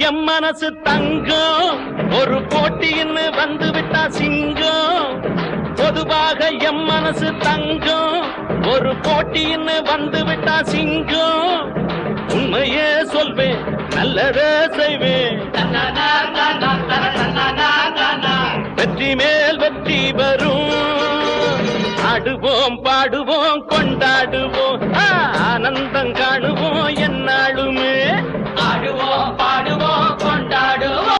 M மனசு தங்கம் ஒரு போட்டின்னு வந்து விட்டா சிங்கம் பொதுவாக எம் மனசு தங்கம் ஒரு போட்டின்னு வந்து விட்டா சிங்கம் உண்மையே சொல்வேன் நல்லதே செய்வேன் வெற்றி மேல் வெற்றி வரும் ஆடுவோம் பாடுவோம் கொண்டாடுவோம்